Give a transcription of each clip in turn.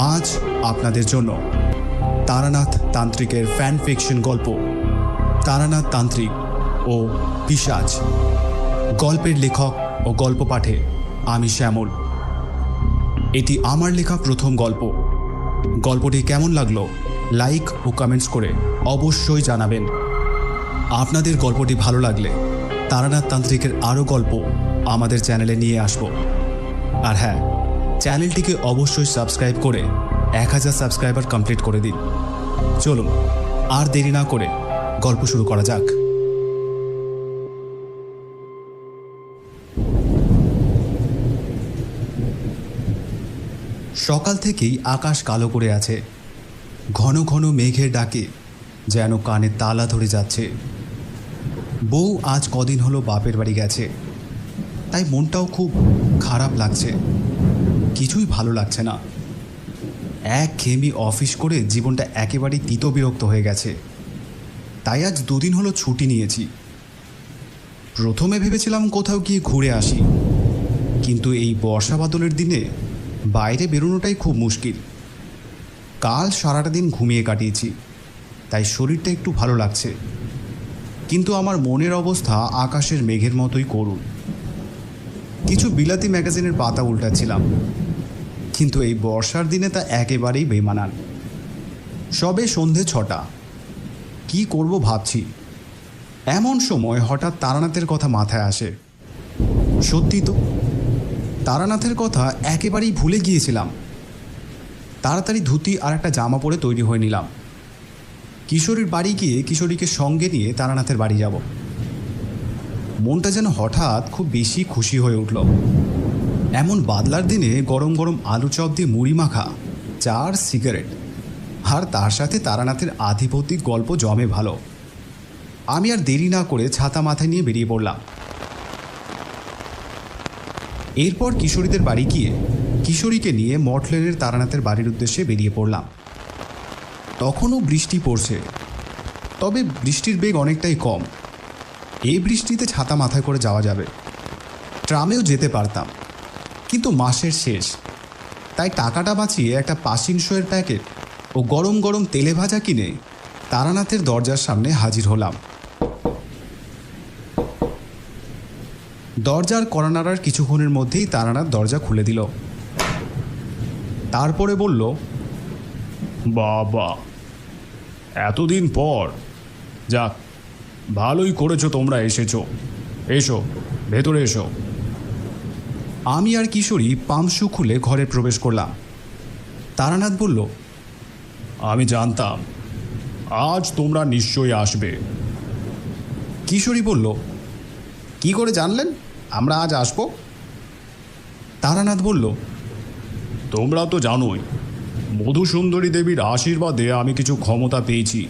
আজ আপনাদের জন্য তারানাথ তান্ত্রিকের ফ্যান ফিকশন গল্প তারানাথ তান্ত্রিক ও পিশাচ। গল্পের লেখক ও গল্প পাঠে আমি শ্যামল। এটি আমার লেখা প্রথম গল্প। গল্পটি কেমন লাগলো লাইক ও কমেন্টস করে অবশ্যই জানাবেন। আপনাদের গল্পটি ভালো লাগলে তারানাথ তান্ত্রিকের আরও গল্প আমাদের চ্যানেলে নিয়ে আসব। আর হ্যাঁ, চ্যানেলটিকে অবশ্যই সাবস্ক্রাইব করে 1000 সাবস্ক্রাইবার কমপ্লিট করে দিন। চলুন আর দেরি না করে গল্প শুরু করা যাক। সকাল থেকেই আকাশ কালো করে আছে। ঘন ঘন মেঘের ডাকে যেন কানে তালা ধরে যাচ্ছে। বউ আজ কদিন হলো বাপের বাড়ি গেছে, তাই মনটাও খুব খারাপ লাগছে। কিছুই ভালো লাগছে না। একঘেয়েমি অফিস করে জীবনটা একেবারেই তিতবিরক্ত হয়ে গেছে। তাই আজ 2 দিন হলো ছুটি নিয়েছি। প্রথমে ভেবেছিলাম কোথাও গিয়ে ঘুরে আসি, কিন্তু এই বর্ষা বাদলের দিনে বাইরে বেরোনোটাই খুব মুশকিল। কাল সারাটা দিন ঘুমিয়ে কাটিয়েছি, তাই শরীরটা একটু ভালো লাগছে। কিন্তু আমার মনের অবস্থা আকাশের মেঘের মতোই করুণ। কিছু বিলাতি ম্যাগাজিনের পাতা উল্টাচ্ছিলাম, কিন্তু এই বর্ষার দিনে তা একেবারেই বেমানান। সবে সন্ধে 6টা। কি করব ভাবছি, এমন সময় হঠাৎ তারানাথের কথা মাথায় আসে। সত্যি তো, তারানাথের কথা একেবারেই ভুলে গিয়েছিলাম। তাড়াতাড়ি ধুতি আর একটা জামা পরে তৈরি হয়ে নিলাম। কিশোরীর বাড়ি গিয়ে কিশোরীকে সঙ্গে নিয়ে তারানাথের বাড়ি যাব। মনটা যেন হঠাৎ খুব বেশি খুশি হয়ে উঠল। এমন বাদলার দিনে গরম গরম আলু চপ দিয়ে মুড়ি মাখা, চা আর সিগারেট, আর তার সাথে তারানাথের আধিপত্যিক গল্প জমে ভালো। আমি আর দেরি না করে ছাতা মাথায় নিয়ে বেরিয়ে পড়লাম। এরপর কিশোরীদের বাড়ি গিয়ে কিশোরীকে নিয়ে মঠলেনের তারানাথের বাড়ির উদ্দেশ্যে বেরিয়ে পড়লাম। তখনও বৃষ্টি পড়ছে, তবে বৃষ্টির বেগ অনেকটাই কম। এই বৃষ্টিতে ছাতা মাথায় করে যাওয়া যাবে। ট্রামেও যেতে পারতাম, কিন্তু মাসের শেষ, তাই টাকাটা বাঁচিয়ে একটা পাসিন শোয়ের প্যাকেট ও গরম গরম তেলে ভাজা কিনে তারানাথের দরজার সামনে হাজির হলাম। দরজার কড়া নাড়ার কিছুক্ষণের মধ্যেই তারানাথ দরজা খুলে দিল। তারপরে বলল, বাবা, এতদিন পর, যাক ভালোই করেছো তোমরা এসেছো। এসো, ভেতরে এসো। আমি আর কিশোরী পামশু খুলে ঘরে প্রবেশ করলাম। তারানাথ বলল, আমি জানতাম আজ তোমরা নিশ্চয়ই আসবে। কিশোরী বলল, কি করে জানলেন আমরা আজ আসবো? তারানাথ বলল, তোমরা তো জানোই মধুসুন্দরী দেবীর আশীর্বাদে আমি কিছু ক্ষমতা পেয়েছি।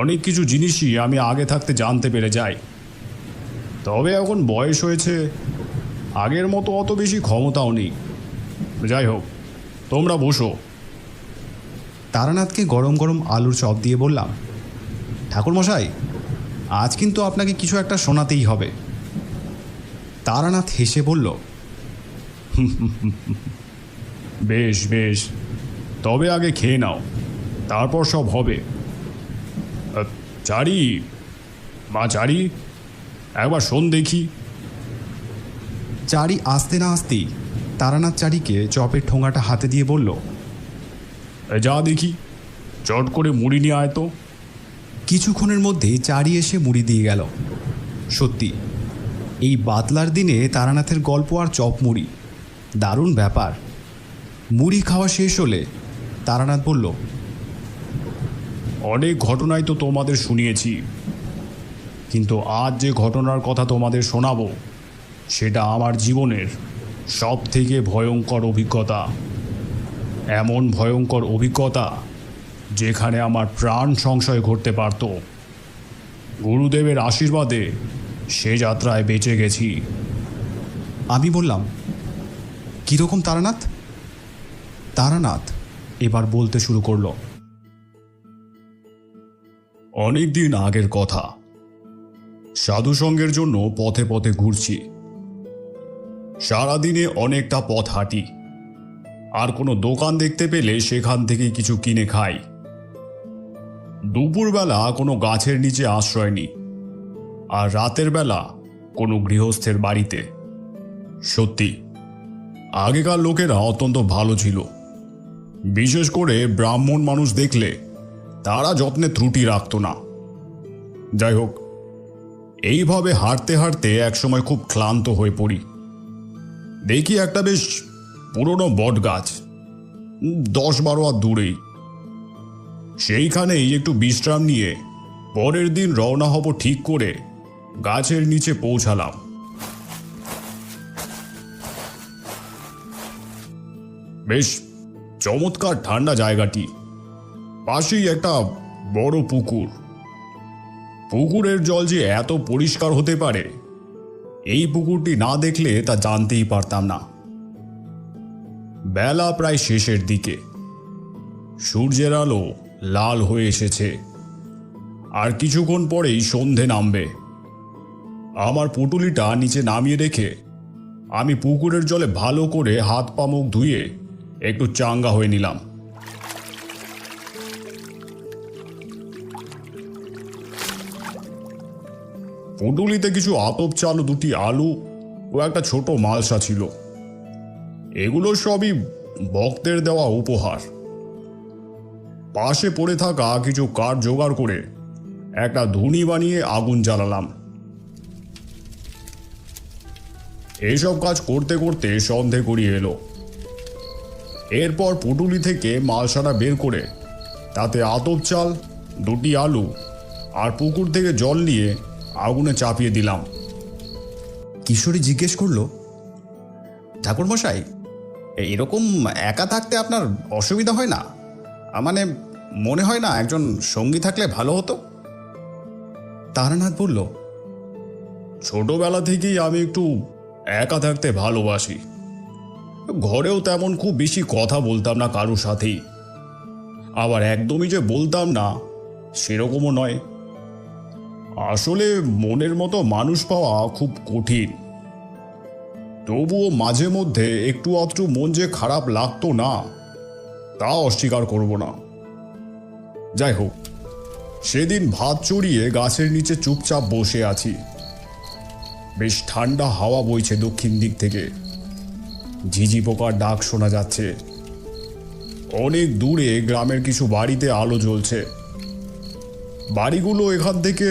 অনেক কিছু জিনিসই আমি আগে থাকতে জানতে পেরে যাই। তবে এখন বয়স হয়েছে, আগের মতো অত বেশি ক্ষমতাও নেই। যাই হোক, তোমরা বসো। তারানাথকে গরম গরম আলুর চপ দিয়ে বললাম, ঠাকুরমশাই, আজ কিন্তু আপনাকে কিছু একটা শোনাতেই হবে। তারানাথ হেসে বলল, বেশ বেশ, তবে আগে খেয়ে নাও, তারপর সব হবে। চারি, মা চারি, একবার শোন দেখি। চারি আসতে না আসতেই তারানাথ চারিকে চপের ঠোঙাটা হাতে দিয়ে বলল, যা দেখি, চট করে মুড়ি নিয়ে আয় তো। কিছুক্ষণের মধ্যেই চারি এসে মুড়ি দিয়ে গেল। সত্যি, এই বাদলার দিনে তারানাথের গল্প আর চপ মুড়ি দারুণ ব্যাপার। মুড়ি খাওয়া শেষ হলে তারানাথ বলল, অনেক ঘটনাই তো তোমাদের শুনিয়েছি, কিন্তু আজ যে ঘটনার কথা তোমাদের শোনাবো সেটা আমার জীবনের সব থেকে ভয়ঙ্কর অভিজ্ঞতা। এমন ভয়ঙ্কর অভিজ্ঞতা যেখানে আমার প্রাণ সংশয় ঘটতে পারত। গুরুদেবের আশীর্বাদে সে যাত্রায় বেঁচে গেছি। আমি বললাম, কীরকম তারানাথ? তারানাথ এবার বলতে শুরু করলো, অনেক দিন আগের কথা। সাধুসঙ্গের জন্য পথে পথে ঘুরছি। সারাদিনে অনেকটা পথ হাঁটি। আর কোনো দোকান দেখতে পেলে সেখান থেকেই কিছু কিনে খাই। দুপুরবেলা কোনো গাছের নিচে আশ্রয় নিই, আর রাতের বেলা কোনো গৃহস্থের বাড়িতে। সত্যি আগেকার লোকেরা অত্যন্ত ভালো ছিল। বিশেষ করে ব্রাহ্মণ মানুষ দেখলে তারা যত্নে ত্রুটি রাখত না। যাই হোক, এইভাবে হাঁটতে হাঁটতে একসময় খুব ক্লান্ত হয়ে পড়ি। দেখি একটা বেশ পুরনো বট গাছ, 10-12 হাত দূরেই। সেইখানেই একটু বিশ্রাম নিয়ে পরের দিন রওনা হব ঠিক করে গাছের নিচে পৌঁছালাম। বেশ চমৎকার ঠান্ডা জায়গাটি। পাশেই একটা বড় পুকুর। পুকুরের জল যে এত পরিষ্কার হতে পারে, এই পুকুরটি না দেখলে তা জানতেই পারতাম না। বেলা প্রায় শেষের দিকে, সূর্যের আলো লাল হয়ে এসেছে, আর কিছুক্ষণ পরেই সন্ধে নামবে। আমার পুটুলিটা নিচে নামিয়ে রেখে আমি পুকুরের জলে ভালো করে হাত পা মুখ ধুয়ে একটু চাঙ্গা হয়ে নিলাম। পুটুলিতে কিছু আতপ চাল, 2টি আলু ও একটা ছোট মালসা ছিল। এগুলো সবই ভক্তের দেওয়া উপহার। পাশে পড়ে থাকা কিছু কাঠ জোগাড় করে একটা ধুনি বানিয়ে আগুন জ্বালালাম। এইসব কাজ করতে করতে সন্ধে গড়িয়ে এলো। এরপর পুটুলি থেকে মালসাটা বের করে তাতে আতপ চাল, 2টি আলু আর পুকুর থেকে জল নিয়ে আগুনে চাপিয়ে দিলাম। কিশোরী জিজ্ঞেস করলো, ঠাকুরমশাই, এরকম একা থাকতে আপনার অসুবিধা হয় না? মানে মনে হয় না একজন সঙ্গী থাকলে ভালো হতো? তারানাথ বলল, ছোটবেলা থেকেই আমি একটু একা থাকতে ভালোবাসি। ঘরেও তেমন খুব বেশি কথা বলতাম না কারোর সাথেই। আবার একদমই যে বলতাম না সেরকমও নয়। আসলে মনের মতো মানুষ পাওয়া খুব কঠিন। তবুও মাঝে মধ্যে একটু আধটু মন যে খারাপ লাগতো না, তা অস্বীকার করব না। যাই হোক, সেদিন ভাত চড়িয়ে গাছের নিচে চুপচাপ বসে আছি। বেশ ঠান্ডা হাওয়া বইছে দক্ষিণ দিক থেকে। ঝিঝি পোকার ডাক শোনা যাচ্ছে। অনেক দূরে গ্রামের কিছু বাড়িতে আলো জ্বলছে। বাড়িগুলো এখান থেকে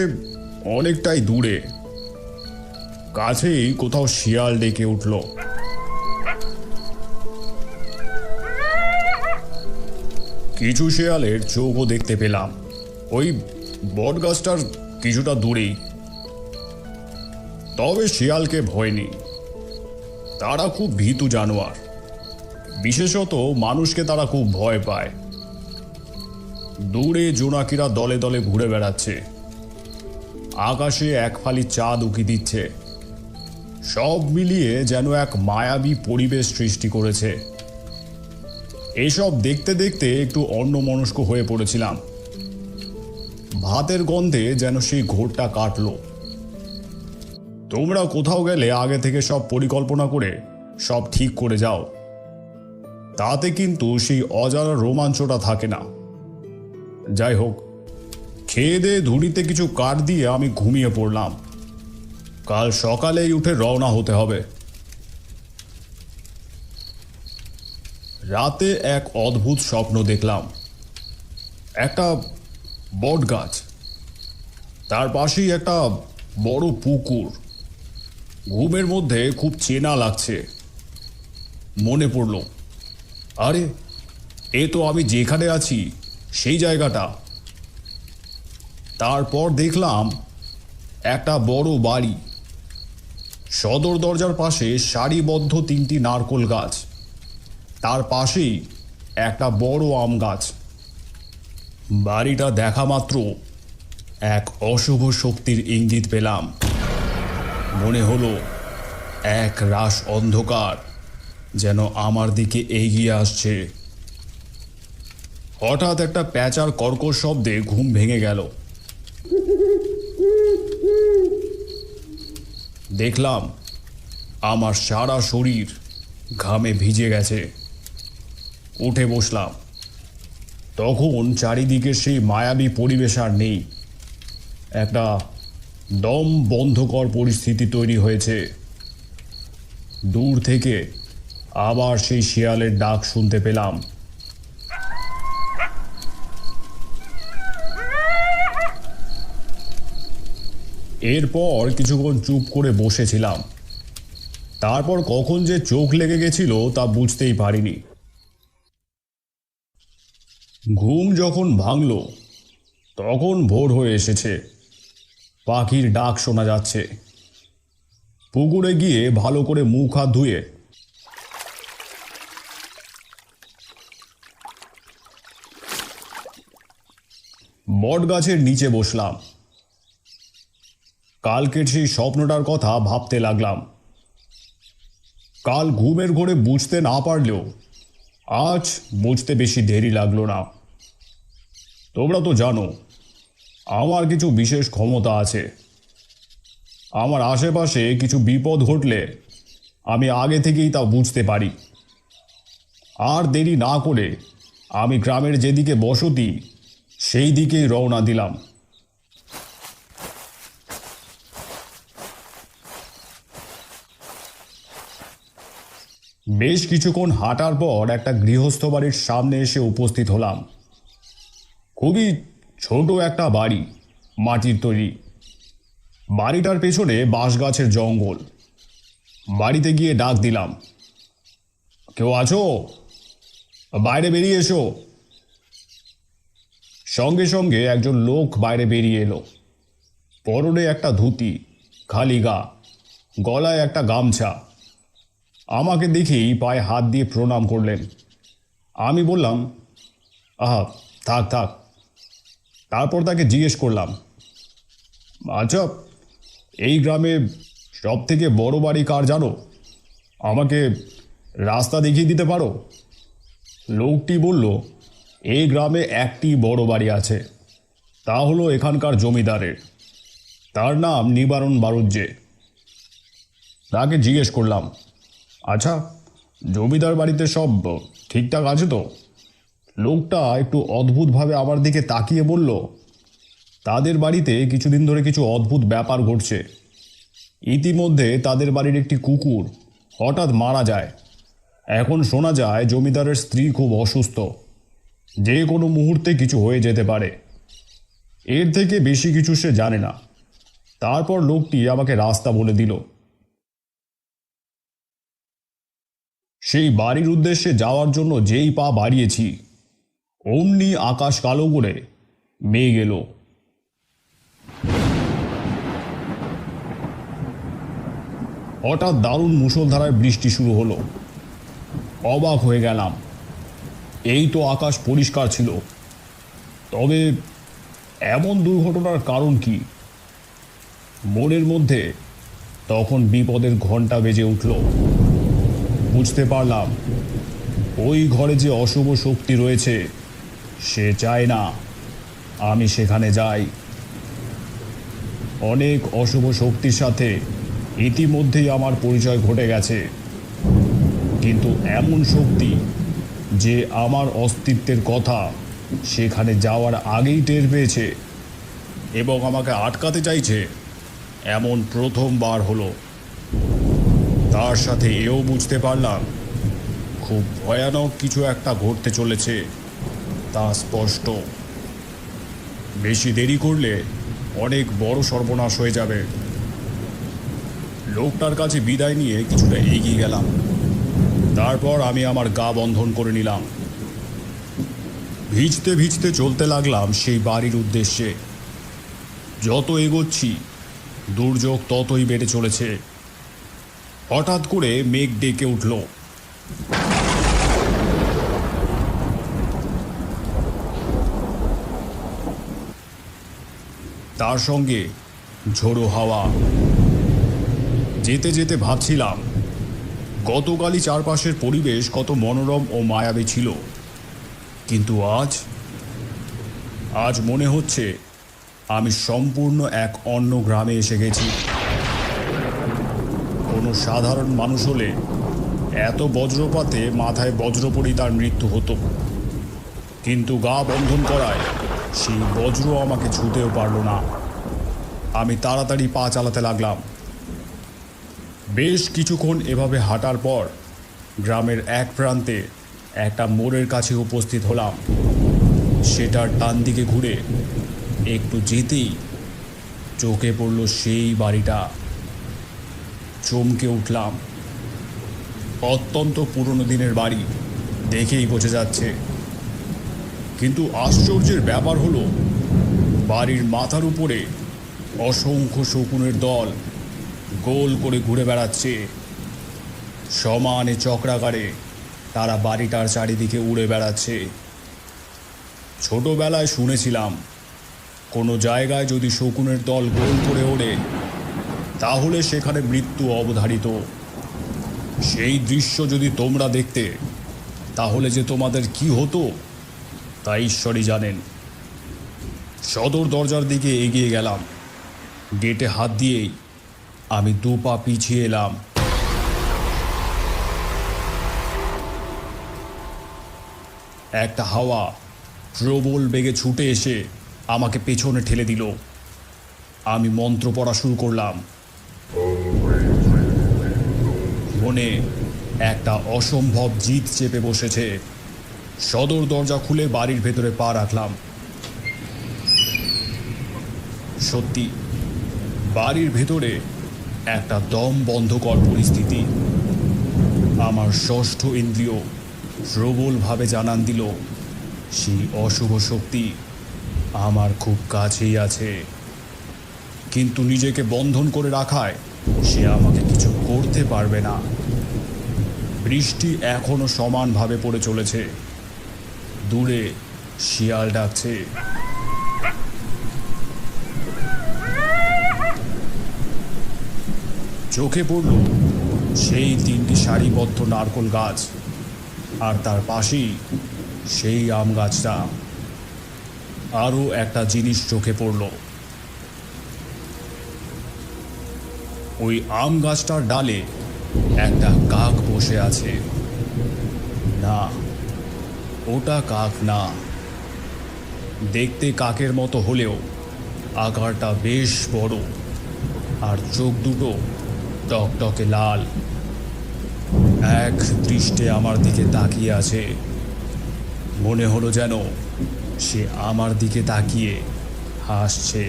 অনেকটাই দূরে। কাছেই কোথাও শিয়াল ডেকে উঠল। কিছু শিয়ালের চোখও দেখতে পেলাম ওই বটগাছটার কিছুটা দূরেই। তবে শিয়ালকে ভয় নেই, তারা খুব ভীতু জানোয়ার। বিশেষত মানুষকে তারা খুব ভয় পায়। দূরে জোনাকিরা দলে দলে ঘুরে বেড়াচ্ছে। আকাশে এক ফালি চাঁদ উকি দিচ্ছে। সব মিলিয়ে যেন এক মায়াবী পরিবেশ সৃষ্টি করেছে। এসব দেখতে দেখতে একটু অন্যমনস্ক হয়ে পড়েছিলাম। ভাতের গন্ধে যেন সেই ঘোরটা কাটলো। তোমরা কোথাও গেলে আগে থেকে সব পরিকল্পনা করে সব ঠিক করে যাও, তাতে কিন্তু সেই অজানা রোমাঞ্চটা থাকে না। যাই হোক, খেয়ে দিয়ে ধুনিতে কিছু কাঠ দিয়ে আমি ঘুমিয়ে পড়লাম। কাল সকালেই উঠে রওনা হতে হবে। রাতে এক অদ্ভুত স্বপ্ন দেখলাম। একটা বট গাছ, তার পাশেই একটা বড় পুকুর। ঘুমের মধ্যে খুব চেনা লাগছে। মনে পড়ল, আরে এ তো আমি যেখানে আছি সেই জায়গাটা। তারপর দেখলাম একটা বড় বাড়ি। সদর দরজার পাশে সারিবদ্ধ 3টি নারকোল গাছ। তার পাশেই একটা বড় আম গাছ। বাড়িটা দেখা মাত্র এক অশুভ শক্তির ইঙ্গিত পেলাম। মনে হলো এক রাশ অন্ধকার যেন আমার দিকে এগিয়ে আসছে। হঠাৎ একটা প্যাঁচার কর্কশ শব্দে ঘুম ভেঙে গেল। দেখলাম আমার সারা শরীর ঘামে ভিজে গেছে। উঠে বসলাম। তখন চারিদিকে সেই মায়াবী পরিবেশ আর নেই। একটা দম বন্ধকর পরিস্থিতি তৈরি হয়েছে। দূর থেকে আবার সেই শিয়ালের ডাক শুনতে পেলাম। এরপর কিছুক্ষণ চুপ করে বসেছিলাম। তারপর কখন যে চোখ লেগে গেছিল তা বুঝতেই পারিনি। ঘুম যখন ভাঙল তখন ভোর হয়ে এসেছে। পাখির ডাক শোনা যাচ্ছে। পুকুরে গিয়ে ভালো করে মুখ হাত ধুয়ে বট গাছের নিচে বসলাম। কালকের সেই স্বপ্নটার কথা ভাবতে লাগলাম। কাল ঘুমের ঘোরে বুঝতে না পারলেও আজ বুঝতে বেশি দেরি লাগলো না। তোমরা তো জানো আমার কিছু বিশেষ ক্ষমতা আছে। আমার আশেপাশে কিছু বিপদ ঘটলে আমি আগে থেকেই তা বুঝতে পারি। আর দেরি না করে আমি গ্রামের যেদিকে বসতি সেই দিকেই রওনা দিলাম। বেশ কিছুক্ষণ হাঁটার পর একটা গৃহস্থ বাড়ির সামনে এসে উপস্থিত হলাম। খুবই ছোট একটা বাড়ি, মাটির তৈরি। বাড়িটার পেছনে বাঁশ গাছের জঙ্গল। বাড়িতে গিয়ে ডাক দিলাম, কেউ আছো? বাইরে বেরিয়ে এসো। সঙ্গে সঙ্গে একজন লোক বাইরে বেরিয়ে এলো। পরনে একটা ধুতি, খালি গা, গলায় একটা গামছা। আমাকে দেখেই পায়ে হাত দিয়ে প্রণাম করলেন। আমি বললাম, আহা থাক থাক। তারপর তাকে জিজ্ঞেস করলাম, আচ্ছা এই গ্রামে সব থেকে বড় বাড়ি কার জানো? আমাকে রাস্তা দেখিয়ে দিতে পারো? লোকটি বলল, এই গ্রামে একটি বড় বাড়ি আছে, তা হলো এখানকার জমিদারের। তার নাম নিবারণ বাড়ুজ্যে। তাকে জিজ্ঞেস করলাম, আচ্ছা জমিদার বাড়িতে সব ঠিকঠাক আছে তো? লোকটা একটু অদ্ভুতভাবে আমার দিকে তাকিয়ে বলল, তাদের বাড়িতে কিছুদিন ধরে কিছু অদ্ভুত ব্যাপার ঘটছে। ইতিমধ্যে তাদের বাড়ির একটি কুকুর হঠাৎ মারা যায়। এখন শোনা যায় জমিদারের স্ত্রী খুব অসুস্থ, যে কোনো মুহূর্তে কিছু হয়ে যেতে পারে। এর থেকে বেশি কিছু সে জানে না। তারপর লোকটি আমাকে রাস্তা বলে দিল। সেই বাড়ির উদ্দেশ্যে যাওয়ার জন্য যেই পা বাড়িয়েছি অমনি আকাশ কালো করে মেঘ এলো। হঠাৎ দারুণ মুষলধারায় বৃষ্টি শুরু হলো। অবাক হয়ে গেলাম। এই তো আকাশ পরিষ্কার ছিল, তবে এমন দুর্ঘটনার কারণ কি? মনের মধ্যে তখন বিপদের ঘণ্টা বেজে উঠল। বুঝতে পারলাম ওই ঘরে যে অশুভ শক্তি রয়েছে সে চায় না আমি সেখানে যাই। অনেক অশুভ শক্তির সাথে ইতিমধ্যেই আমার পরিচয় ঘটে গেছে, কিন্তু এমন শক্তি যে আমার অস্তিত্বের কথা সেখানে যাওয়ার আগেই টের পেয়েছে এবং আমাকে আটকাতে চাইছে, এমন প্রথমবার হলো। তার সাথে এও বুঝতে পারলাম খুব ভয়ানক কিছু একটা ঘটতে চলেছে, তা স্পষ্ট। বেশি দেরি করলে অনেক বড় সর্বনাশ হয়ে যাবে। লোকটার কাছে বিদায় নিয়ে কিছুটা এগিয়ে গেলাম। তারপর আমি আমার গা বন্ধন করে নিলাম। ভিজতে ভিজতে চলতে লাগলাম সেই বাড়ির উদ্দেশ্যে। যত এগোচ্ছি দুর্যোগ ততই বেড়ে চলেছে। হঠাৎ করে মেঘ ডেকে উঠল। তার সঙ্গে ঝোড়ো হাওয়া। যেতে যেতে ভাবছিলাম গতকালই চারপাশের পরিবেশ কত মনোরম ও মায়াবী ছিল, কিন্তু আজ মনে হচ্ছে আমি সম্পূর্ণ এক অন্য গ্রামে এসে গেছি। কোনো সাধারণ মানুষ হলে এত বজ্রপাতে মাথায় বজ্র পড়েই তার মৃত্যু হতো, কিন্তু গা বন্ধন করায় সেই বজ্র আমাকে ছুঁতেও পারল না। আমি তাড়াতাড়ি পা চালাতে লাগলাম। বেশ কিছুক্ষণ এভাবে হাঁটার পর গ্রামের এক প্রান্তে একটা মোড়ের কাছে উপস্থিত হলাম। সেটার ডান দিকে ঘুরে একটু যেতেই চোখে পড়ল সেই বাড়িটা। চমকে উঠলাম। অত্যন্ত পুরনো দিনের বাড়ি, দেখেই বোঝা যাচ্ছে। কিন্তু আশ্চর্যের ব্যাপার হলো, বাড়ির মাথার উপরে অসংখ্য শকুনের দল গোল করে ঘুরে বেড়াচ্ছে। সমানে চক্রাকারে তারা বাড়িটার চারিদিকে উড়ে বেড়াচ্ছে। ছোটবেলায় শুনেছিলাম, কোনো জায়গায় যদি শকুনের দল গোল করে ওড়ে তাহলে সেখানে মৃত্যু অবধারিত। সেই দৃশ্য যদি তোমরা দেখতে তাহলে যে তোমাদের কি হতো তা ঈশ্বরই জানেন। সদর দরজার দিকে এগিয়ে গেলাম। গেটে হাত দিয়েই আমি 2 পা পিছিয়ে এলাম। একটা হাওয়া প্রবল বেগে ছুটে এসে আমাকে পেছনে ঠেলে দিল। আমি মন্ত্র পড়া শুরু করলাম। মনে একটা অসম্ভব জিদ চেপে বসেছে। সদর দরজা খুলে বাড়ির ভেতরে পা রাখলাম। সত্যি, বাড়ির ভেতরে একটা দম বন্ধকর পরিস্থিতি। আমার ষষ্ঠ ইন্দ্রিয় প্রবলভাবে জানান দিল সেই অশুভ শক্তি আমার খুব কাছেই আছে, কিন্তু নিজেকে বন্ধন করে রাখায় সে আমাকে কিছু করতে পারবে না। বৃষ্টি এখনো সমানভাবে পড়ে চলেছে। দূরে শিয়াল ডাকছে। চোখে পড়ল সেই 3টি সারিবদ্ধ নারকেল গাছ, আর তার পাশেই সেই আম গাছটা। আরও একটা জিনিস চোখে পড়ল। ওই আম গাছটার ডালে একটা কাক বসে আছে। না, ওটা কাক না। দেখতে কাকের মতো হলেও আকারটা বেশ বড়, আর চোখ দুটো টকটকে লাল। এক দৃষ্টে আমার দিকে তাকিয়ে আছে। মনে হলো যেন সে আমার দিকে তাকিয়ে হাসছে।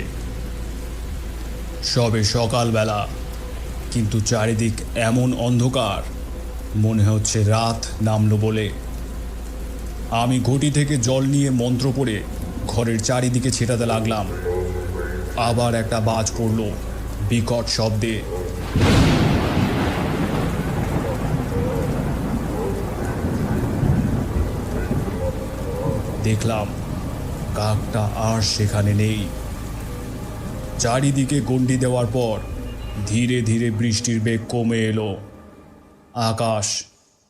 সবে সকালবেলা, কিন্তু চারিদিক এমন অন্ধকার, মনে হচ্ছে রাত নামলো বলে। আমি ঘটি থেকে জল নিয়ে মন্ত্র পড়ে ঘরের চারিদিকে ছেটাতে লাগলাম। আবার একটা বাজ পড়ল বিকট শব্দে। দেখলাম কাকটা আর সেখানে নেই। চারিদিকে গণ্ডি দেওয়ার পর ধীরে ধীরে বৃষ্টির বেগ কমে এলো। আকাশ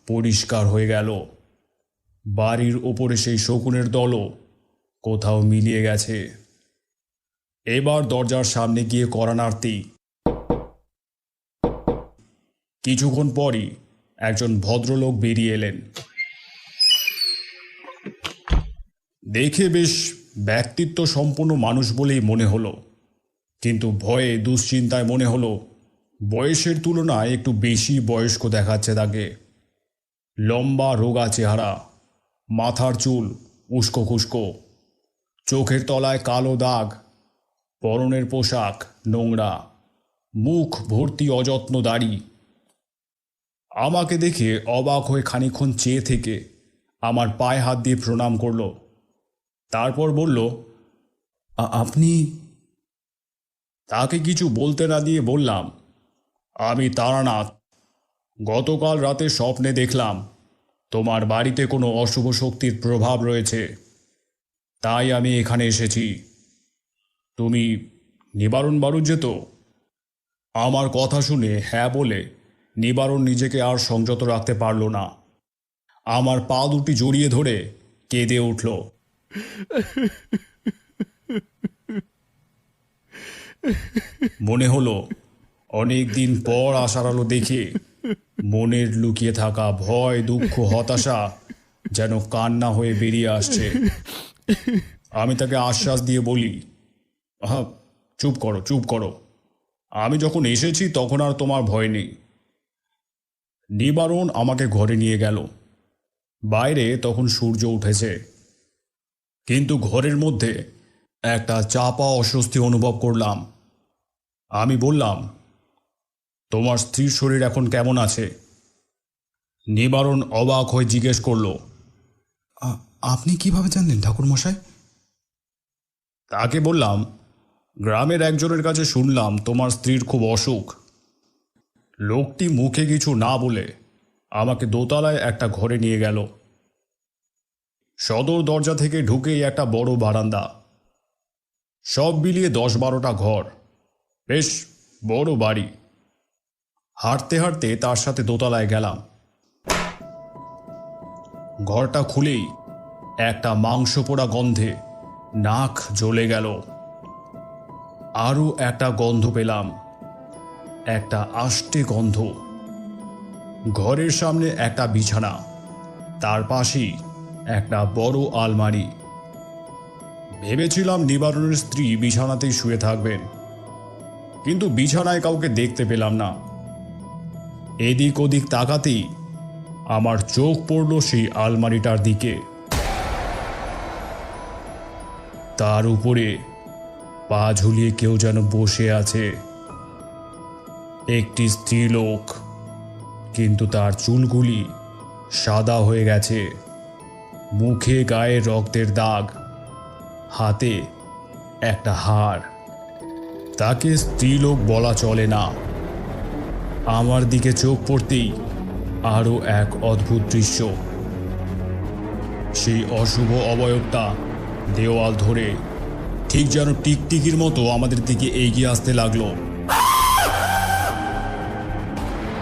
পরিষ্কার হয়ে গেল। বাড়ির ওপরে সেই শকুনের দলও কোথাও মিলিয়ে গেছে। এবার দরজার সামনে গিয়ে কড়া নাড়তি। কিছুক্ষণ পরই একজন ভদ্রলোক বেরিয়ে এলেন। দেখে বেশ ব্যক্তিত্ব সম্পন্ন মানুষ বলেই মনে হলো, কিন্তু ভয়ে দুশ্চিন্তায় মনে হলো বয়সের তুলনায় একটু বেশি বয়স্ক দেখাচ্ছে তাকে। লম্বা রোগা চেহারা, মাথার চুল উস্কো খুস্কো, চোখের তলায় কালো দাগ, পরনের পোশাক নোংরা, মুখ ভর্তি অযত্ন দাড়ি। আমাকে দেখে অবাক হয়ে খানিকক্ষণ চেয়ে থেকে আমার পায়ে হাত দিয়ে প্রণাম করল। তারপর বলল, আপনি? তাকে কিছু বলতে না দিয়ে বললাম, আমি তারানাথ। গতকাল রাতে স্বপ্নে দেখলাম তোমার বাড়িতে কোনো অশুভ শক্তির প্রভাব রয়েছে, তাই আমি এখানে এসেছি। তুমি নিবারণ বাড়ুজ্যে তো? আমার কথা শুনে হ্যাঁ বলে নিবারণ নিজেকে আর সংযত রাখতে পারল না। আমার পা দুটি জড়িয়ে ধরে কেঁদে উঠল। মনে হলো অনেক দিন পর আশার আলো দেখে মনের লুকিয়ে থাকা ভয়, দুঃখ, হতাশা যেন কান্না হয়ে বেরিয়ে আসছে। আমি তাকে আশ্বাস দিয়ে বলি, হ্যাঁ, চুপ করো, চুপ করো। আমি যখন এসেছি তখন আর তোমার ভয় নেই। নিবারণ আমাকে ঘরে নিয়ে গেল। বাইরে তখন সূর্য উঠেছে, কিন্তু ঘরের মধ্যে একটা চাপা অস্বস্তি অনুভব করলাম। আমি বললাম, তোমার স্ত্রীর শরীর এখন কেমন আছে? নিবারণ অবাক হয়ে জিজ্ঞেস করলো। আপনি কিভাবে জানলেন ঠাকুরমশাই? তাকে বললাম, গ্রামের একজনের কাছে শুনলাম তোমার স্ত্রীর খুব অসুখ। লোকটি মুখে কিছু না বলে আমাকে দোতলায় একটা ঘরে নিয়ে গেল। সদর দরজা থেকে ঢুকেই একটা বড় বারান্দা। সব মিলিয়ে 10-12টা ঘর, বেশ বড় বাড়ি। হাঁটতে হাঁটতে তার সাথে দোতলায় গেলাম। ঘরটা খুলেই একটা মাংস পোড়া গন্ধে নাক জ্বলে গেল। আরও একটা গন্ধ পেলাম, একটা আষ্টে গন্ধ। ঘরের সামনে একটা বিছানা, তার পাশেই একটা বড় আলমারি। ভেবেছিলাম নিবারণের স্ত্রী বিছানাতেই শুয়ে থাকবেন, কিন্তু বিছানায় কাউকে দেখতে পেলাম না। এদিক ওদিক তাকাতেই আমার চোখ পড়ল সেই আলমারিটার দিকে। তার উপরে পা ঝুলিয়ে কেউ যেন বসে আছে। একটি স্ত্রীলোক, কিন্তু তার চুলগুলি সাদা হয়ে গেছে, মুখে গায়ে রক্তের দাগ, হাতে একটা হাড়। তাকে স্ত্রীলোক বলা চলে না। আমার দিকে চোখ পড়তেই আরও এক অদ্ভুত দৃশ্য। সেই অশুভ অবয়বটা দেওয়াল ধরে ঠিক যেন টিকটিকির মতো আমাদের দিকে এগিয়ে আসতে লাগলো।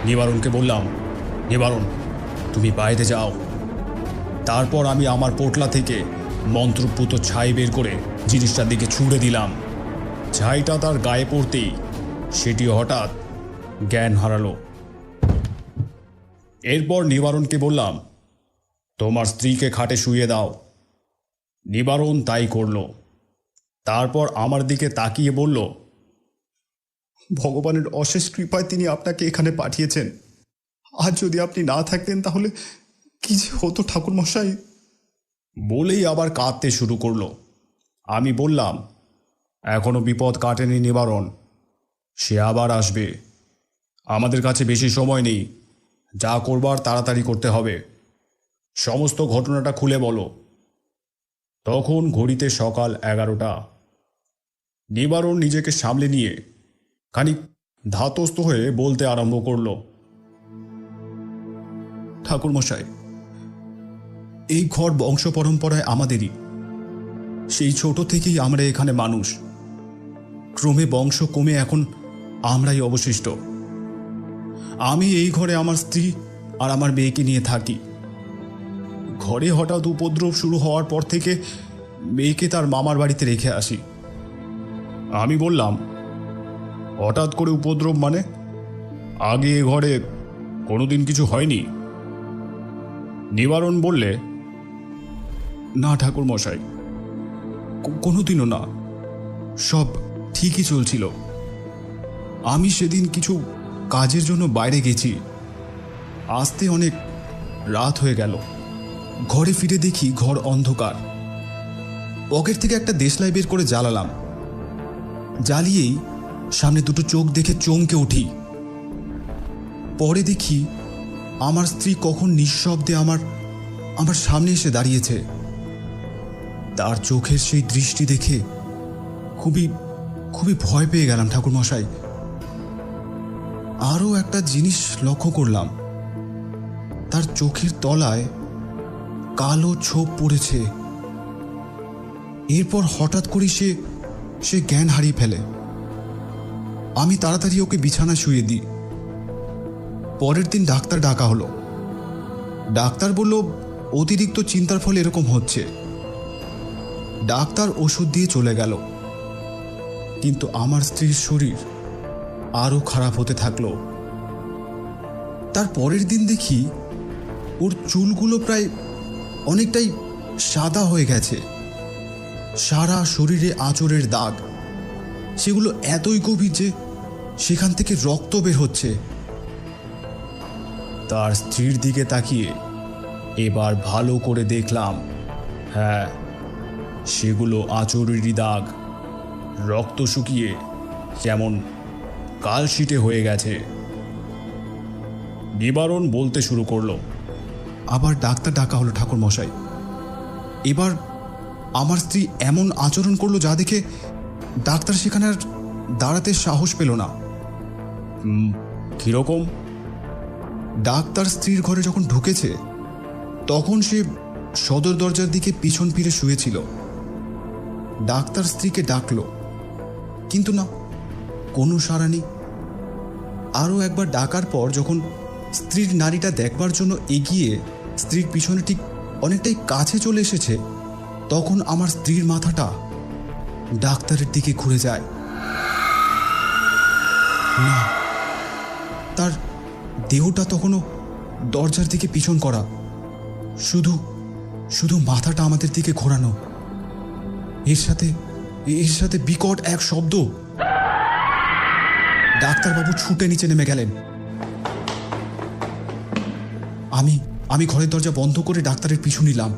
নিবারণকে বললাম, নিবারণ, তুমি বাইরে যাও। তারপর আমি আমার পোটলা থেকে মন্ত্রপুত ছাই বের করে জিনিসটার দিকে ছুঁড়ে দিলাম। ছাইটা তার গায়ে পড়তেই সেটি হঠাৎ জ্ঞান হারালো। এরপর নিবারণকে বললাম, তোমার স্ত্রীকে খাটে শুইয়ে দাও। নিবারণ তাই করল। তারপর আমার দিকে তাকিয়ে বলল, ভগবানের অশেষ কৃপায় তিনি আপনাকে এখানে পাঠিয়েছেন। আজ যদি আপনি না থাকতেন তাহলে কি যে হতো ঠাকুরমশাই। বলেই আবার কাঁদতে শুরু করলো। আমি বললাম, এখনো বিপদ কাটেনি নিবারণ, সে আবার আসবে। আমাদের কাছে বেশি সময় নেই, যা করবার তাড়াতাড়ি করতে হবে। সমস্ত ঘটনাটা খুলে বলো। তখন ঘড়িতে সকাল 11টা। নিবারণ নিজেকে সামলে নিয়ে খানিক ধাতস্থ হয়ে বলতে আরম্ভ করল, ঠাকুরমশাই, এই ঘর বংশ পরম্পরায় আমাদেরই। সেই ছোট থেকেই আমরা এখানে মানুষ। ক্রমে বংশ কমে এখন আমরাই অবশিষ্ট। আমি এই ঘরে আমার স্ত্রী আর আমার মেয়েকে নিয়ে থাকি। ঘরে হঠাৎ উপদ্রব শুরু হওয়ার পর থেকে মেয়েকে তার মামার বাড়িতে রেখে আসি। আমি বললাম, হঠাৎ করে উপদ্রব মানে? আগে এ ঘরে কোনোদিন কিছু হয়নি? নিবারণ বললে, না ঠাকুরমশাই, কোনোদিনও না। সব ঠিকই চলছিল। আমি সেদিন কিছু কাজের জন্য বাইরে গেছি। আসতে অনেক রাত হয়ে গেল। ঘরে ফিরে দেখি ঘর অন্ধকার। পকেট থেকে একটা দেশলাই বের করে জ্বালালাম। জ্বালিয়েই সামনে দুটো চোখ দেখে চমকে উঠি। পরে দেখি আমার স্ত্রী কখন নিঃশব্দে আমার সামনে এসে দাঁড়িয়েছে। তার চোখের সেই দৃষ্টি দেখে খুবই খুবই ভয় পেয়ে গেলাম ঠাকুরমশাই। আরও একটা জিনিস লক্ষ্য করলাম, তার চোখের তলায় কালো ছোপ পড়েছে। এরপর হঠাৎ করে সে জ্ঞান হারিয়ে ফেলে। আমি তাড়াতাড়ি ওকে বিছানায় শুইয়ে দিই। পরের দিন ডাক্তার ডাকা হলো। ডাক্তার বলল অতিরিক্ত চিন্তার ফলে এরকম হচ্ছে। ডাক্তার ওষুধ দিয়ে চলে গেল। কিন্তু আমার স্ত্রীর শরীর আরও খারাপ হতে থাকলো। তার পরের দিন দেখি ওর চুলগুলো প্রায় অনেকটাই সাদা হয়ে গেছে, সারা শরীরে আঁচড়ের দাগ, সেগুলো এতই গভীর যে সেখান থেকে রক্ত বের হচ্ছে। তার স্ত্রীর দিকে তাকিয়ে এবার ভালো করে দেখলাম, হ্যাঁ, সেগুলো আঁচড়েরই দাগ, রক্ত শুকিয়ে কেমন কালশিটে হয়ে গেছে। নিবারণ বলতে শুরু করলো, আবার ডাক্তার ডাকা হলো ঠাকুর মশাই। এবার আমার স্ত্রী এমন আচরণ করলো যা দেখে ডাক্তার সেখানে আর দাঁড়াতে সাহস পেল না। কীরকম? ডাক্তার স্ত্রীর ঘরে যখন ঢুকেছে তখন সে সদর দরজার দিকে পিছন ফিরে শুয়েছিল। ডাক্তার স্ত্রীকে ডাকলো, কিন্তু না, কোনো সাড়া নেই। আরও একবার ডাকার পর যখন স্ত্রীর নাড়িটা দেখবার জন্য এগিয়ে স্ত্রীর পিছনে ঠিক অনেকটাই কাছে চলে এসেছে, তখন আমার স্ত্রীর মাথাটা ডাক্তারের দিকে ঘুরে যায়। না, তার দেহটা তখনও দরজার দিকে পিছন করা, শুধু শুধু মাথাটা আমাদের দিকে ঘোরানো। এর সাথে বিকট এক শব্দ। ডাক্তারবাবু ছুটে নিচে নেমে গেলেন। আমি ঘরের দরজা বন্ধ করে ডাক্তারের পিছু নিলাম।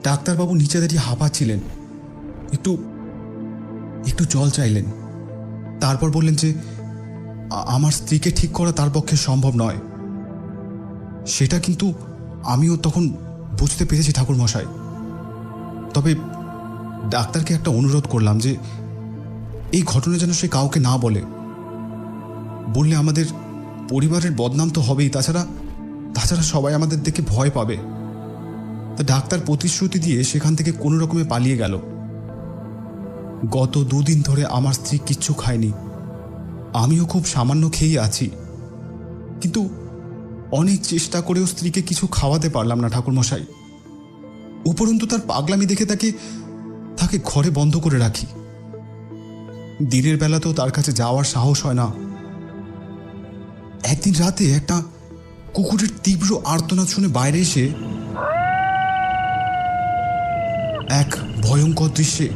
ডাক্তারবাবু নিচে দাঁড়িয়ে হাঁপাচ্ছিলেন, একটু জল চাইলেন। তারপর বললেন যে আমার স্ত্রীকে ঠিক করা তার পক্ষে সম্ভব নয়। সেটা কিন্তু আমিও তখন বুঝতে পেরেছি ঠাকুর মশাই। তবে ডাক্তারকে একটা অনুরোধ করলাম যে এই ঘটনা যেন সে কাউকে না বলে। বললে আমাদের পরিবারের বদনাম তো হবেই, তাছাড়া সবাই আমাদের দেখে ভয় পাবে। তা ডাক্তার প্রতিশ্রুতি দিয়ে সেখান থেকে কোনো রকমে পালিয়ে গেল। গত 2 দিন ধরে আমার স্ত্রী কিচ্ছু খায়নি, আমিও খুব সামান্য খেয়েই আছি। কিন্তু অনেক চেষ্টা করেও স্ত্রীকে কিছু খাওয়াতে পারলাম না ঠাকুরমশাই। উপরন্তু তার পাগলামি দেখে তাকে ঘরে বন্ধ করে রাখি। দিনের বেলাতেও তার কাছে যাওয়ার সাহস হয় না। একদিন রাতে একটা কুকুরের তীব্র আর্তনাদ শুনে বাইরে এসে এক ভয়ঙ্কর দৃশ্যে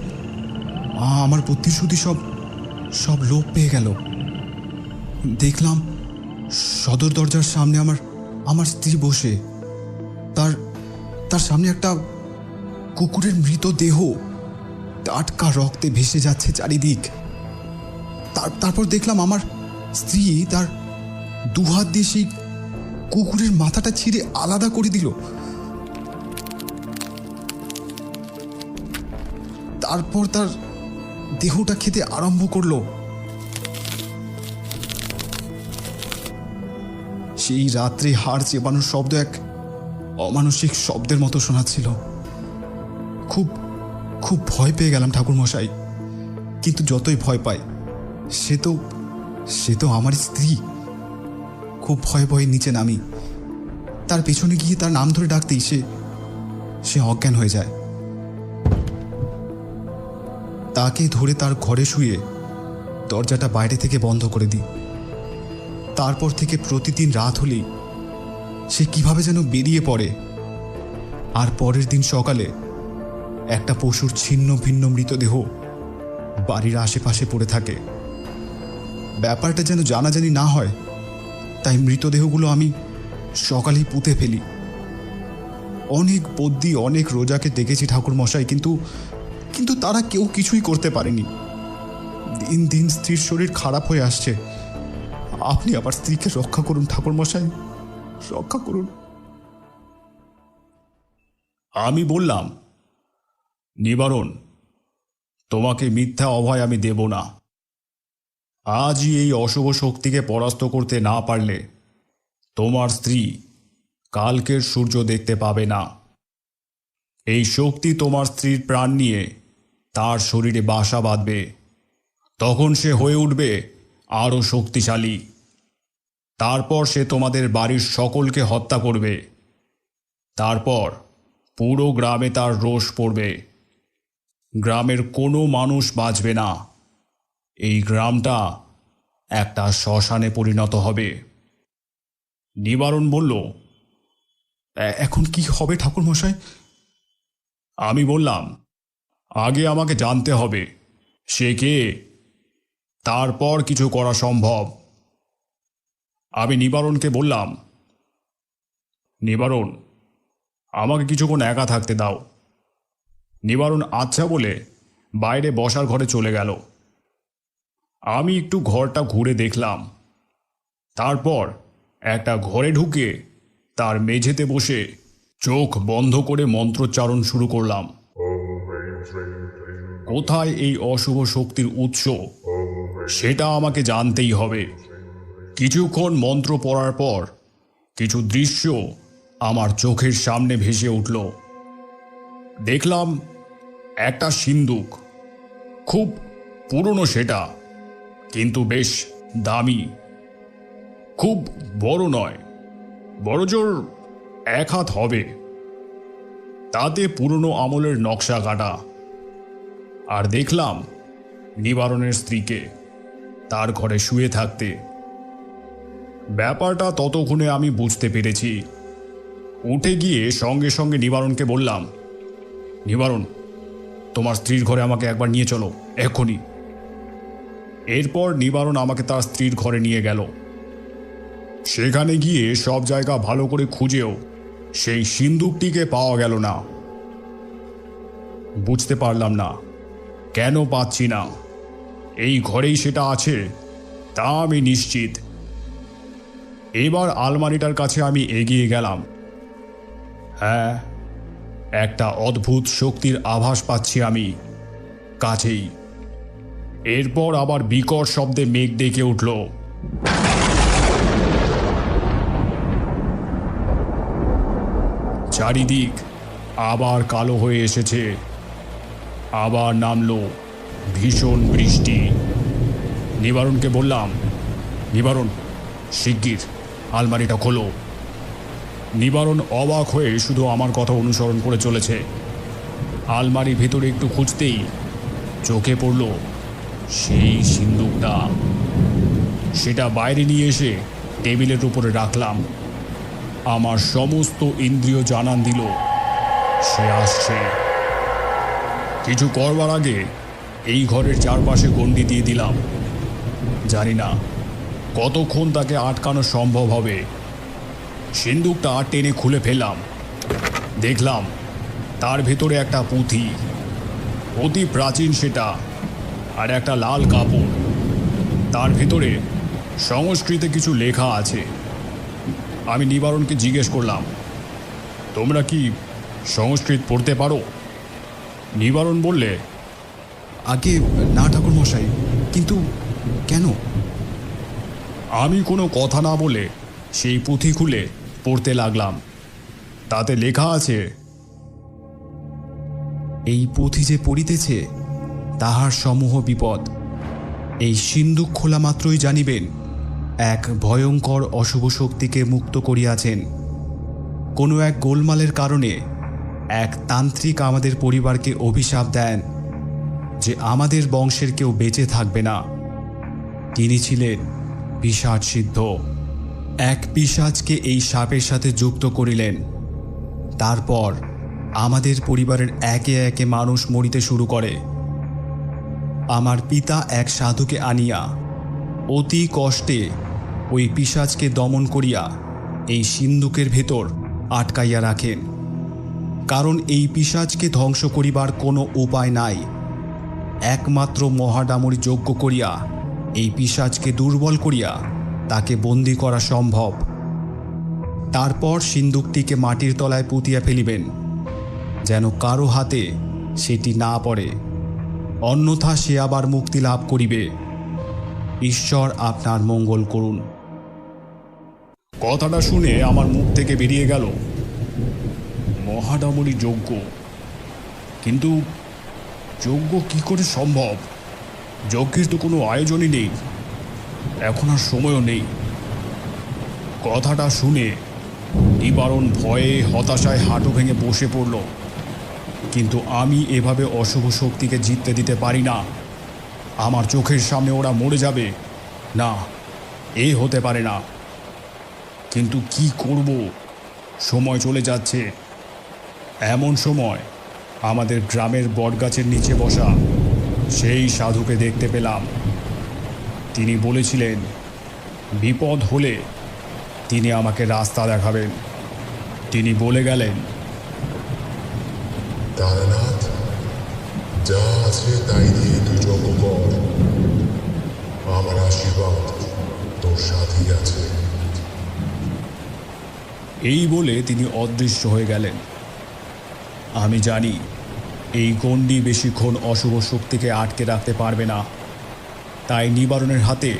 আমার বুদ্ধিশুদ্ধি সব লোপ পেয়ে গেল। দেখলাম সদর দরজার সামনে আমার স্ত্রী বসে, তার সামনে একটা কুকুরের মৃতদেহ টাটকা রক্তে ভেসে যাচ্ছে চারিদিক। তারপর দেখলাম আমার স্ত্রী তার 2 হাত দিয়ে সেই কুকুরের মাথাটা ছিঁড়ে আলাদা করে দিল। তারপর তার দেহটা খেতে আরম্ভ করলো। সেই রাত্রে হাড় চেবানোর শব্দ এক অমানসিক শব্দের মতো শোনাচ্ছিল। খুব খুব ভয় পেয়ে গেলাম ঠাকুরমশাই। কিন্তু যতই ভয় পাই, সে তো আমার স্ত্রী। খুব ভয়ে ভয়ে নিচে নামি। তার পেছনে গিয়ে তার নাম ধরে ডাকতেই সে অজ্ঞান হয়ে যায়। তাকে ধরে তার ঘরে শুয়ে দরজাটা বাইরে থেকে বন্ধ করে দিই। তারপর থেকে প্রতিদিন রাত হলেই সে কিভাবে যেন বেরিয়ে পড়ে, আর পরের দিন সকালে একটা পশুর ছিন্ন ভিন্ন মৃতদেহ বাড়ির আশেপাশে পড়ে থাকে। ব্যাপারটা যেন জানাজানি না হয়, তাই মৃতদেহগুলো আমি সকালেই পুঁতে ফেলি। অনেক বদ্যি, অনেক রোজাকে দেখেছি ঠাকুরমশাই, কিন্তু তারা কেউ কিছুই করতে পারেনি। দিন দিন স্ত্রীর শরীর খারাপ হয়ে আসছে। আপনি আবার স্ত্রীকে রক্ষা করুন ঠাকুরমশাই, রক্ষা করুন। আমি বললাম, নিবারণ, তোমাকে মিথ্যা অভয় আমি দেব না। আজই এই অশুভ শক্তিকে পরাস্ত করতে না পারলে তোমার স্ত্রী কালকের সূর্য দেখতে পাবে না। এই শক্তি তোমার স্ত্রীর প্রাণ নিয়ে তার শরীরে বাসা বাঁধবে। তখন সে হয়ে উঠবে আরও শক্তিশালী। তারপর সে তোমাদের বাড়ির সকলকে হত্যা করবে। তারপর পুরো গ্রামে তার রোষ পড়বে। গ্রামের কোনো মানুষ বাঁচবে না। এই গ্রামটা একটা শ্মশানে পরিণত হবে। নিবারণ বলল, এখন কি হবে ঠাকুরমশাই? আমি বললাম, আগে আমাকে জানতে হবে সে কে, তারপর কিছু করা সম্ভব। আমি নিবারণকে বললাম, নিবারণ, আমাকে কিছুক্ষণ একা থাকতে দাও। নিবারণ আচ্ছা বলে বাইরে বসার ঘরে চলে গেল। আমি একটু ঘরটা ঘুরে দেখলাম, তারপর একটা ঘরে ঢুকে তার মেঝেতে বসে চোখ বন্ধ করে মন্ত্রোচ্চারণ শুরু করলাম। কোথায় এই অশুভ শক্তির উৎস সেটা আমাকে জানতেই হবে। কিছুক্ষণ মন্ত্র পড়ার পর কিছু দৃশ্য আমার চোখের সামনে ভেসে উঠল। দেখলাম একটা সিন্দুক, খুব পুরনো সেটা, কিন্তু বেশ দামি। খুব বড় নয়, বড়জোর 1 হাত হবে। তাতে পুরনো আমলের নকশা কাটা। আর দেখলাম নিবারণের স্ত্রীকে তার ঘরে শুয়ে থাকতে। ব্যাপারটা ততক্ষণে আমি বুঝতে পেরেছি। উঠে গিয়ে সঙ্গে সঙ্গে নিবারণকে বললাম, নিবারণ, তোমার স্ত্রীর ঘরে আমাকে একবার নিয়ে চলো এক্ষুনি। এরপর নিবারণ আমাকে তার স্ত্রীর ঘরে নিয়ে গেল। সেখানে গিয়ে সব জায়গা ভালো করে খুঁজেও সেই সিন্দুকটিকে পাওয়া গেল না। বুঝতে পারলাম না কেন পাচ্ছি না। এই ঘরেই সেটা আছে তা আমি নিশ্চিত। এবার আলমারিটার কাছে আমি এগিয়ে গেলাম। হ্যাঁ, একটা অদ্ভুত শক্তির আভাস পাচ্ছি আমি কাছেই। এরপর আবার বিকট শব্দে মেঘ ডেকে উঠল। চারিদিক আবার কালো হয়ে এসেছে। আবার নামলো ভীষণ বৃষ্টি। নিবারণকে বললাম, নিবারণ, শিগগির আলমারিটা খোলো। নিবারণ অবাক হয়ে শুধু আমার কথা অনুসরণ করে চলেছে। আলমারির ভেতরে একটু খুঁজতেই চোখে পড়ল সেই সিন্দুকটা। সেটা বাইরে নিয়ে এসে টেবিলের উপরে রাখলাম। আমার সমস্ত ইন্দ্রিয় জানান দিল সে আসছে। কিছু করবার আগে এই ঘরের চারপাশে গণ্ডি দিয়ে দিলাম। জানি না কতক্ষণ তাকে আটকানো সম্ভব হবে। সিন্দুকটা টেনে খুলে ফেললাম। দেখলাম তার ভেতরে একটা পুঁথি, অতি প্রাচীন সেটা, আর একটা লাল কাপড়। তার ভেতরে সংস্কৃতে কিছু লেখা আছে। আমি নিবারণকে জিজ্ঞেস করলাম, তোমরা কি সংস্কৃত পড়তে পারো? নিবারণ বললে, আগে না ঠাকুরমশাই, কিন্তু কেন? আমি কোনো কথা না বলে সেই পুঁথি খুলে পড়তে লাগলাম। তাতে লেখা আছে, এই পুঁথি যে পড়িতেছে তাহার সমূহ বিপদ। এই সিন্দুক খোলা মাত্রই জানিবেন এক ভয়ঙ্কর অশুভ শক্তিকে মুক্ত করিয়াছেন। কোনো এক গোলমালের কারণে এক তান্ত্রিক আমাদের পরিবারকে অভিশাপ দেন যে আমাদের বংশের কেউ বেঁচে থাকবে না। তিনি ছিলেন পিশাচ সিদ্ধ। এক পিশাচকে এই সাপের সাথে যুক্ত করিলেন। তারপর আমাদের পরিবারের একে একে মানুষ মরিতে শুরু করে। আমার পিতা এক সাধুকে আনিয়া অতি কষ্টে ওই পিশাচকে দমন করিয়া এই সিন্দুকের ভেতর আটকাইয়া রাখেন। কারণ এই পিশাচকে ধ্বংস করিবার কোনো উপায় নাই। একমাত্র মহাডামরি যজ্ঞ করিয়া এই পিশাচকে দুর্বল করিয়া তাকে বন্দী করা সম্ভব। তারপর সিন্দুকটিকে মাটির তলায় পুঁতিয়া ফেলিবেন, যেন কারো হাতে সেটি না পড়ে, অন্যথা সে আবার মুক্তি লাভ করিবে। ঈশ্বর আপনার মঙ্গল করুন। কথাটা শুনে আমার মুখ থেকে বেরিয়ে গেল, মহাডামরি যজ্ঞ? কিন্তু যজ্ঞ কি করে সম্ভব? যজ্ঞের তো কোনো আয়োজনই নেই, এখন আর সময়ও নেই। কথাটা শুনে নিবারণ ভয়ে হতাশায় হাঁটু ভেঙে বসে পড়ল। কিন্তু আমি এভাবে অশুভ শক্তিকে জিততে দিতে পারি না। আমার চোখের সামনে ওরা মরে যাবে না, এ হতে পারে না। কিন্তু কি করব, সময় চলে যাচ্ছে। এমন সময় আমাদের গ্রামের বটগাছের নিচে বসা সেই সাধুকে দেখতে পেলাম। তিনি বলেছিলেন বিপদ হলে তিনি আমাকে রাস্তা দেখাবেন। তিনি বলে গেলেন, তারানাথ, যা আছে তাই দিয়ে তুই যজ্ঞ কর। আমার আশীর্বাদ তোর সাথেই আছে। এই বলে তিনি অদৃশ্য হয়ে গেলেন। আমি জানি এই গণ্ডি বেশিক্ষণ অশুভ শক্তিকে আটকে রাখতে পারবে না, তাই নিবারণের হাতে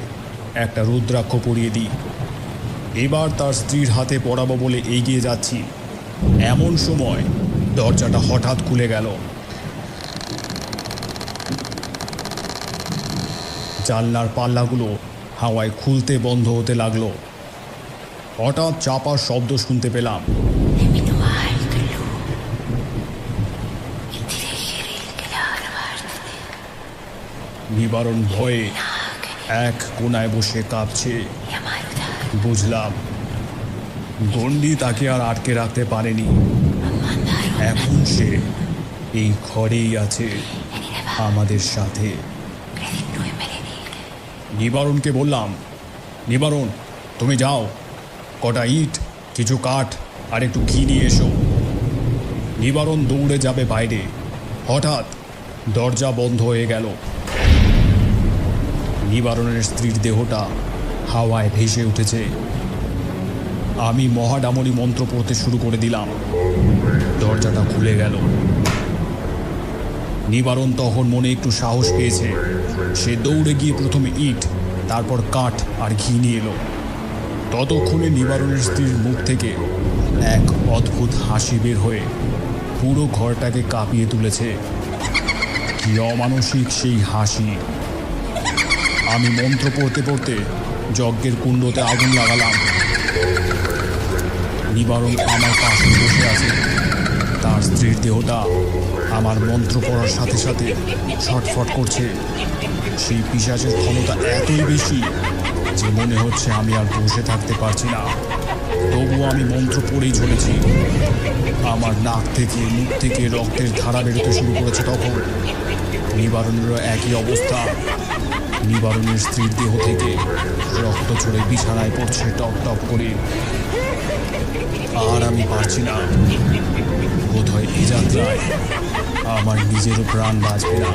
একটা রুদ্রাক্ষ পরিয়ে দিই। এবার তার স্ত্রীর হাতে পড়াবো বলে এগিয়ে যাচ্ছি, এমন সময় দরজাটা হঠাৎ খুলে গেল। জানলার পাল্লাগুলো হাওয়ায় খুলতে বন্ধ হতে লাগলো। হঠাৎ চাপার শব্দ শুনতে পেলাম। নিবারণ ভয়ে এক কোনায় বসে কাঁপছে। বুঝলাম গণ্ডি তাকে আর আটকে রাখতে পারেনি। এখন সে এই ঘরেই আছে আমাদের সাথে। নিবারণকে বললাম, নিবারণ, তুমি যাও, কটা ইট, কিছু কাঠ আর একটু ঘি নিয়ে এসো। নিবারণ দৌড়ে যাবে বাইরে। হঠাৎ দরজা বন্ধ হয়ে গেল। নিবারণের স্ত্রীর দেহটা হাওয়ায় ভেসে উঠেছে। আমি মহাডামরি মন্ত্র পড়তে শুরু করে দিলাম। দরজাটা খুলে গেল। নিবারণ তখন মনে একটু সাহস পেয়েছে। সে দৌড়ে গিয়ে প্রথমে ইট, তারপর কাঠ আর ঘি নিয়ে এলো। ততক্ষণে নিবারণের স্ত্রীর মুখ থেকে এক অদ্ভুত হাসি বের হয়ে পুরো ঘরটাকে কাঁপিয়ে তুলেছে। কি অমানসিক সেই হাসি! আমি মন্ত্র পড়তে পড়তে যজ্ঞের কুণ্ডতে আগুন লাগালাম। নিবারণ আমার পাশে বসে আছে। তার স্ত্রীর দেহটা আমার মন্ত্র পড়ার সাথে সাথে ছটফট করছে। সেই পিশাচের ক্ষমতা এতই বেশি যে মনে হচ্ছে আমি আর বসে থাকতে পারছি না। তবুও আমি মন্ত্র পড়েই চলেছি। আমার নাক থেকে মুখ থেকে রক্তের ধারা বেরোতে শুরু করেছে। তখন নিবারণেরও একই অবস্থা। নিবারণের স্ত্রীর দেহ থেকে রক্ত ঝরে বিছানায় পড়ছে টপ টপ করে। আর আমি পারছি না। বোধহয় এ যাত্রায় আমার নিজেরও প্রাণ বাঁচবে না।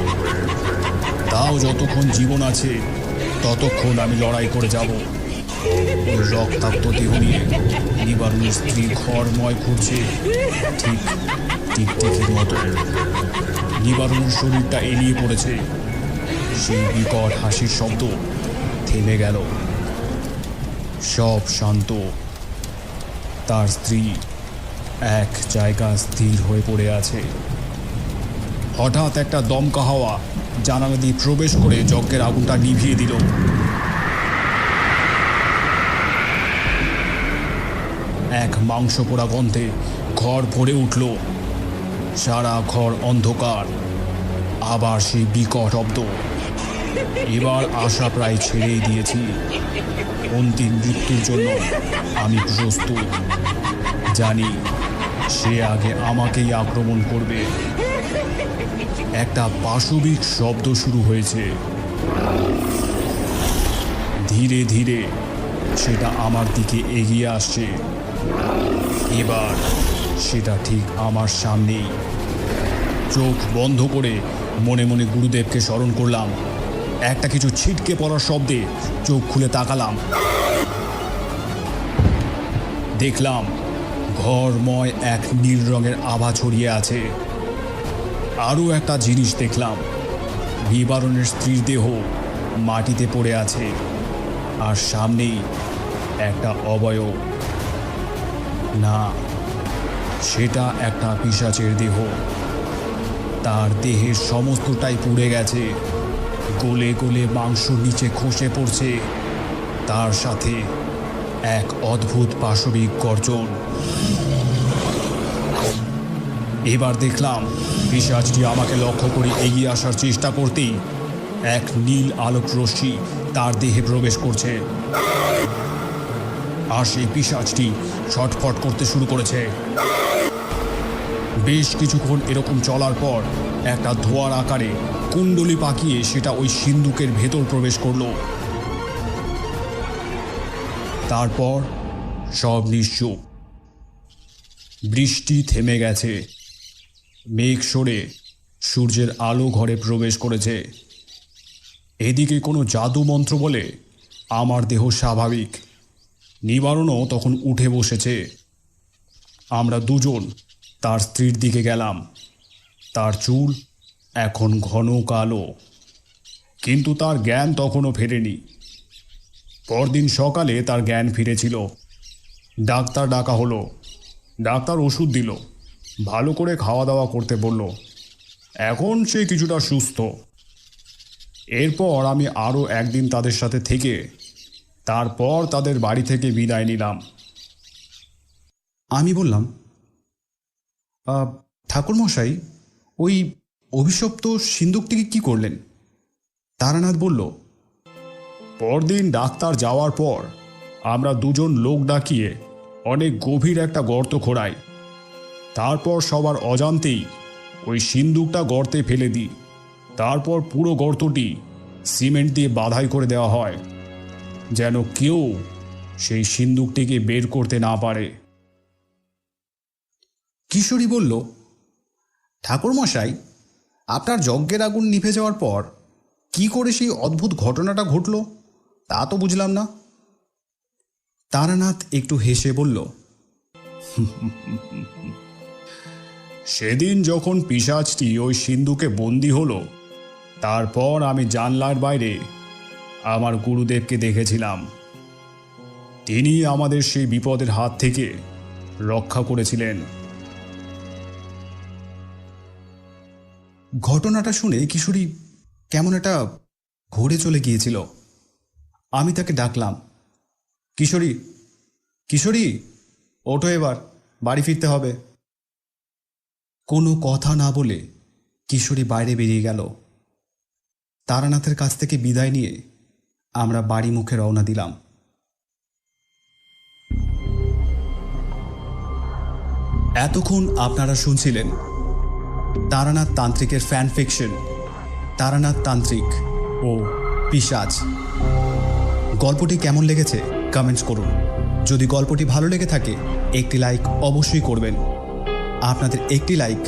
তাও যতক্ষণ জীবন আছে ততক্ষণ আমি লড়াই করে যাব। ওই রক্তাক্ত দেহ নিয়ে নিবারণের স্ত্রী ঘরময় ঘুরছে, ঠিক টিকটিকির মতো। নিবারণের শরীরটা এলিয়ে পড়েছে। সেই বিকট হাসির শব্দ থেমে গেল। সব শান্ত। তার স্ত্রী এক জায়গায় স্থির হয়ে পড়ে আছে। হঠাৎ একটা দমকা হাওয়া জানালা দিয়ে প্রবেশ করে যজ্ঞের আগুনটা নিভিয়ে দিল। এক মাংস পোড়া গন্ধে ঘর ভরে উঠল। সারা ঘর অন্ধকার। আবার সেই বিকট শব্দ। এবার আশা প্রায় ছেড়েই দিয়েছি। অন্তিম মৃত্যুর জন্য আমি প্রস্তুত। জানি সে আগে আমাকেই আক্রমণ করবে। একটা পাশবিক শব্দ শুরু হয়েছে। ধীরে ধীরে সেটা আমার দিকে এগিয়ে আসছে। এবার সেটা ঠিক আমার সামনেই। চোখ বন্ধ করে মনে মনে গুরুদেবকে স্মরণ করলাম। একটা কিছু ছিটকে পড়ার শব্দে চোখ খুলে তাকালাম। দেখলাম ঘরময় এক নীল রঙের আভা ছড়িয়ে আছে। আরও একটা জিনিস দেখলাম, নিবারণের স্ত্রীর দেহ মাটিতে পড়ে আছে, আর সামনেই একটা অবয়ব। না, সেটা একটা পিশাচের দেহ। তার দেহের সমস্তটাই পুড়ে গেছে। গলে গলে মাংস নিচে খসে পড়ছে। তার সাথে এক অদ্ভুত পাশবিক গর্জন। এবার দেখলাম পিশাচটি আমাকে লক্ষ্য করে এগিয়ে আসার চেষ্টা করতেই এক নীল আলোক রশ্মি তার দেহে প্রবেশ করছে। আর সেই পিশাচটি ছটফট করতে শুরু করেছে। বেশ কিছুক্ষণ এরকম চলার পর একটা ধোঁয়ার আকারে কুণ্ডলি পাকিয়ে সেটা ওই সিন্দুকের ভেতর প্রবেশ করলো। তারপর সব নিশ্চুপ। বৃষ্টি থেমে গেছে, মেঘ সরে সূর্যের আলো ঘরে প্রবেশ করেছে। এদিকে কোনো জাদু মন্ত্র বলে আমার দেহ স্বাভাবিক, নিবারণও তখন উঠে বসেছে। আমরা দুজন তার স্ত্রীর দিকে গেলাম। তার চুল এখন ঘন কালো, কিন্তু তার জ্ঞান তখনও ফেরেনি। পরদিন সকালে তার জ্ঞান ফিরেছিল। ডাক্তার ডাকা হলো। ডাক্তার ওষুধ দিল, ভালো করে খাওয়া দাওয়া করতে বলল। এখন সে কিছুটা সুস্থ। এরপর আমি আরও একদিন তাদের সাথে থেকে তারপর তাদের বাড়ি থেকে বিদায় নিলাম। আমি বললাম, ঠাকুরমশাই, ওই অভিশপ্ত সিন্দুকটিকে কি করলেন? তারানাথ বলল, পরদিন ডাক্তার যাওয়ার পর আমরা দুজন লোক ডাকিয়ে অনেক গভীর একটা গর্ত খোঁড়াই। তারপর সবার অজান্তেই ওই সিন্দুকটা গর্তে ফেলে দিই। তারপর পুরো গর্তটি সিমেন্ট দিয়ে বাধাই করে দেওয়া হয়, যেন কেউ সেই সিন্দুকটিকে বের করতে না পারে। কিশোরী বলল, ঠাকুরমশাই, আপনার যজ্ঞের আগুন নিভে যাওয়ার পর কি করে সেই অদ্ভুত ঘটনাটা ঘটল তা তো বুঝলাম না। তারানাথ একটু হেসে বলল, সেদিন যখন পিশাচটি ওই সিন্দুকে বন্দি হলো, তারপর আমি জানলার বাইরে আমার গুরুদেবকে দেখেছিলাম। তিনি আমাদের সেই বিপদের হাত থেকে রক্ষা করেছিলেন। ঘটনাটা শুনে কিশোরী কেমন একটা ঘুরে চলে গিয়েছিল। আমি তাকে ডাকলাম, কিশোরী, কিশোরী, ওঠো, এবার বাড়ি ফিরতে হবে। কোনো কথা না বলে কিশোরী বাইরে বেরিয়ে গেল। তারানাথের কাছ থেকে বিদায় নিয়ে আমরা বাড়ি মুখে রওনা দিলাম। এতক্ষণ আপনারা শুনছিলেন তারানাথ তান্ত্রিকের ফ্যান ফিকশন তারানাথ তান্ত্রিক ও পিশাচ। গল্পটি কেমন লেগেছে কমেন্টস করুন। যদি গল্পটি ভালো লেগে থাকে একটি লাইক অবশ্যই করবেন। আপনাদের একটি লাইক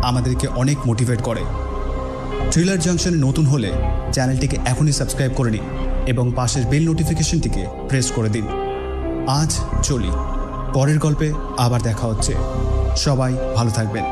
আমাদেরকে অনেক মোটিভেট করে। থ্রিলার জাংশনে নতুন হলে চ্যানেলটিকে এখনই সাবস্ক্রাইব করে নিন এবং পাশের বেল নোটিফিকেশনটিকে প্রেস করে দিন। আজ চলি, পরের গল্পে আবার দেখা হচ্ছে। সবাই ভালো থাকবেন।